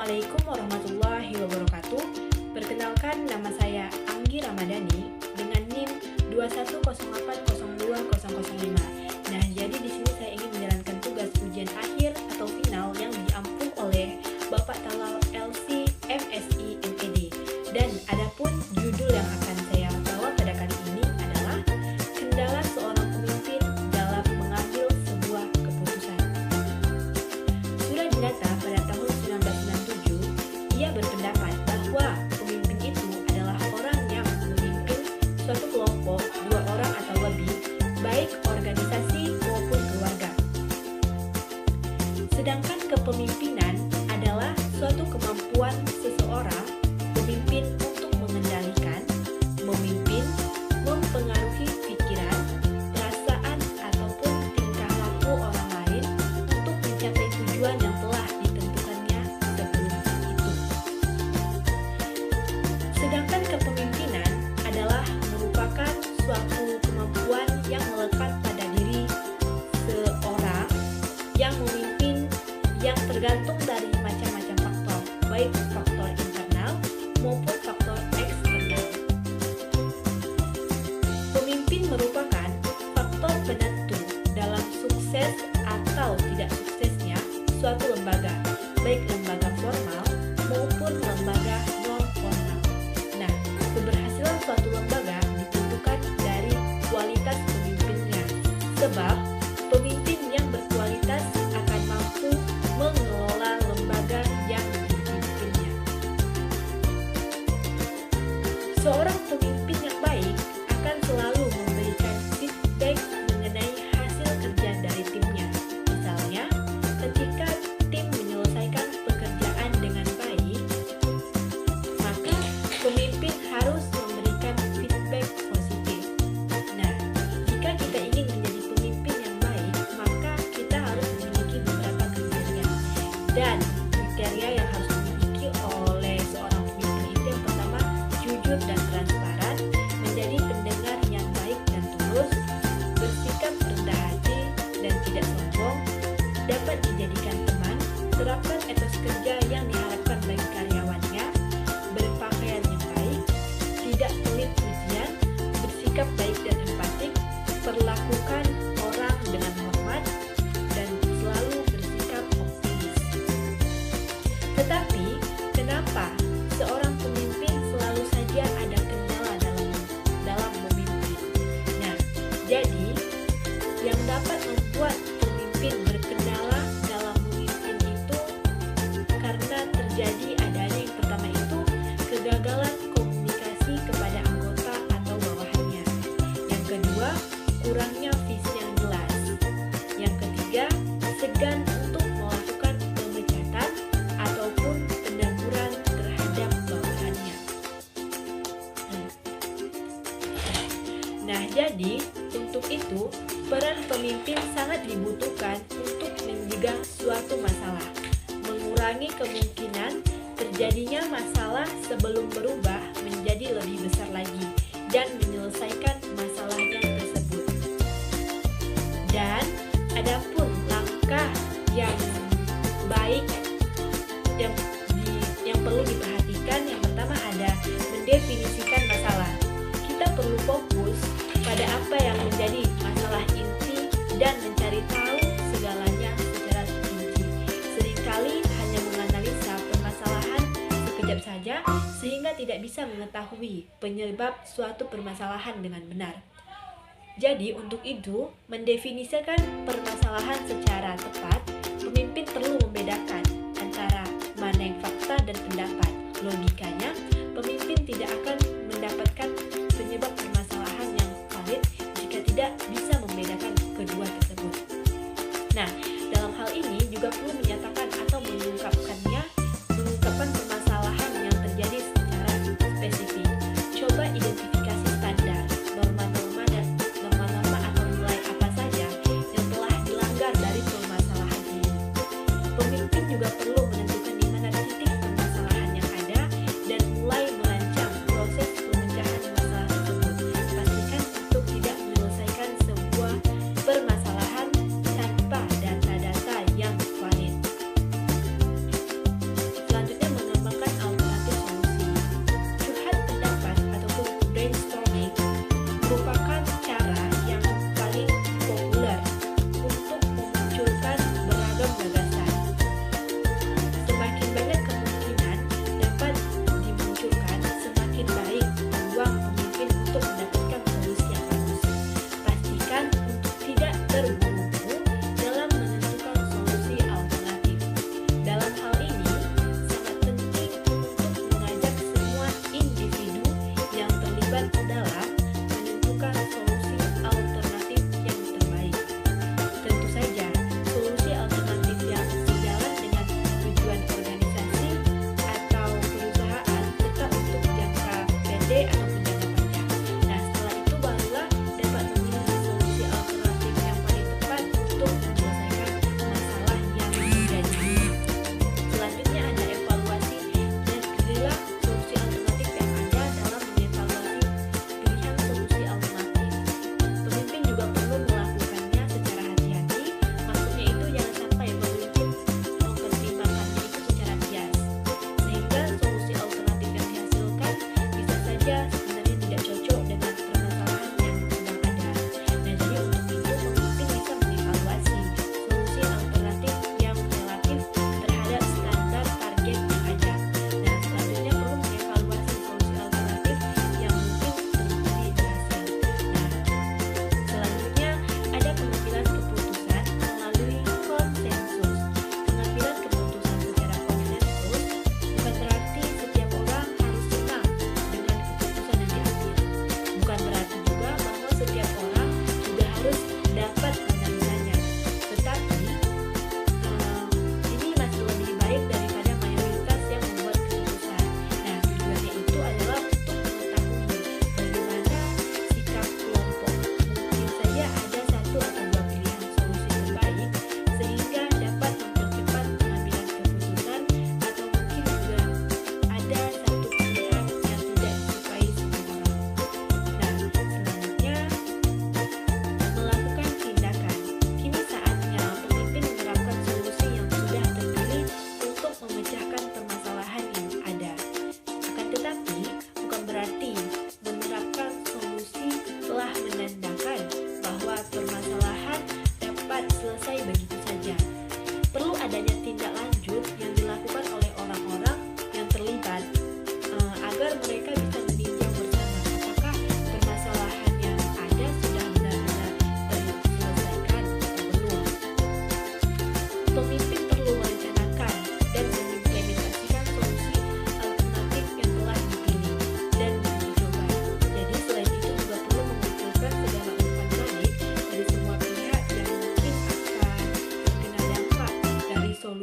Assalamualaikum warahmatullahi wabarakatuh. Perkenalkan, nama saya Anggi Ramadhani dengan NIM 210802005. Nah, jadi di sini saya ingin menjalankan tugas ujian akhir atau final yang diampu oleh Bapak Talal LC MSI MED. Dan adapun judul yang akan saya bawa pada kali ini adalah kendala seorang pemimpin dalam mengambil sebuah keputusan. Sudah didata pada tahun 1997, ia berpendapat bahwa pemimpin itu adalah orang yang memimpin suatu kelompok, 2 orang atau lebih, baik organisasi maupun keluarga. Sedangkan kepemimpinan adalah suatu kemampuan seseorang pemimpin untuk mengendalikan, memimpin, mempengaruhi pikiran, perasaan, ataupun tingkah laku orang lain untuk mencapai tujuan yang telah ditentukannya sebelum itu. Sedangkan kepemimpinan adalah merupakan suatu kemampuan yang melekat pada diri seorang yang memimpin yang tergantung dari macam-macam faktor, baik faktor internal maupun faktor eksternal. Pemimpin merupakan faktor penentu dalam sukses atau tidak suksesnya suatu lembaga, baik lembaga formal maupun lembaga non-formal. Nah, keberhasilan suatu lembaga ditentukan dari kualitas pemimpinnya, sebab pemimpin yang berkualitas akan mampu mengelola lembaga yang dipimpinnya. Seorang pemimpin yang baik akan selalu memberikan feedback mengenai hasil kerja dari timnya. Misalnya, ketika tim menyelesaikan pekerjaan dengan baik, maka pemimpin harus memberikan feedback positif. Nah, jika kita ingin menjadi pemimpin yang baik, maka kita harus memiliki beberapa kriteria. Dan kriteria yang harus dimiliki oleh seorang pemimpin itu yang pertama, jujur dan transparan, menjadi pendengar yang baik dan tulus, bersikap rendah hati dan tidak sombong, dapat dijadikan teman, terapkan etos kerja yang diharapkan bagi karyawannya, berpakaian yang baik, tidak pelit pujian, bersikap baik dan empatik, perlakukan orang dengan hormat, dan selalu bersikap optimis. Tetapi, kenapa seorang pemimpin selalu saja ada kendala dalam memimpin? Nah, jadi yang dapat membuat pemimpin berkendala dalam memimpin itu karena terjadi adanya yang pertama itu kegagalan komunikasi kepada anggota atau bawahannya. Yang kedua, kurangnya visi yang jelas. Yang ketiga, segan untuk melakukan pemecatan ataupun peneguran terhadap bawahannya. Nah, jadi untuk itu peran pemimpin sangat dibutuhkan untuk mencegah suatu masalah, mengurangi kemungkinan terjadinya masalah sebelum berubah menjadi lebih besar lagi, dan menyelesaikan masalahnya tersebut. Dan adapun langkah yang baik yang perlu diperhatikan, yang pertama ada mendefinisikan masalah. Kita perlu fokus pada apa yang menjadi masalah inti dan mencari tahu segalanya secara rinci. Seringkali hanya menganalisa permasalahan sekejap saja sehingga tidak bisa mengetahui penyebab suatu permasalahan dengan benar. Jadi untuk itu, mendefinisikan permasalahan secara tepat, pemimpin perlu membedakan antara mana yang fakta dan pendapat. Logikanya, pemimpin tidak akan mendapatkan penyebab permasalahan yang valid jika tidak bisa membedakan kedua tersebut. Nah, dalam hal ini juga perlu menyatakan atau mengungkapkan permasalahan yang terjadi secara spesifik. Coba identifikasi standar, norma-norma atau nilai apa saja yang telah dilanggar dari permasalahan ini. Pemimpin juga perlu menentukan di mana titik permasalahan yang ada dan mulai merancang proses pemecahan masalah tersebut. Pastikan untuk tidak menyelesaikan sebuah permasalahan tanpa data-data yang valid. Selanjutnya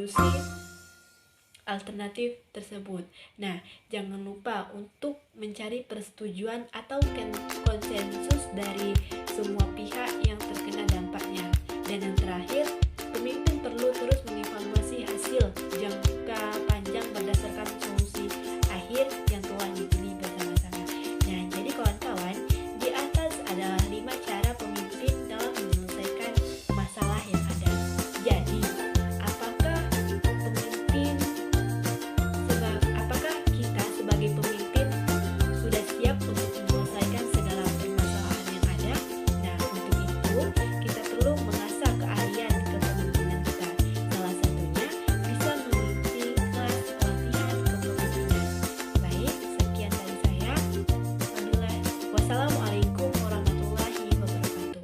solusi alternatif tersebut. Nah, jangan lupa untuk mencari persetujuan atau konsensus dari semua pihak yang terkena dampaknya. Dan yang terakhir, pemimpin perlu terus mengevaluasi hasil jangka panjang berdasarkan solusi akhir yang telah dipilih bersama-sama. Nah, jadi kawan-kawan, di atas adalah 5 cara pemimpin dalam menyelesaikan masalah yang ada. Jadi, apakah kita sebagai pemimpin sudah siap untuk menyelesaikan segala permasalahan yang ada? Nah, untuk itu kita perlu mengasah keahlian kepemimpinan kita. Salah satunya bisa mengikuti kelas pelatihan kepemimpinan. Baik, sekian dari saya. Wassalamualaikum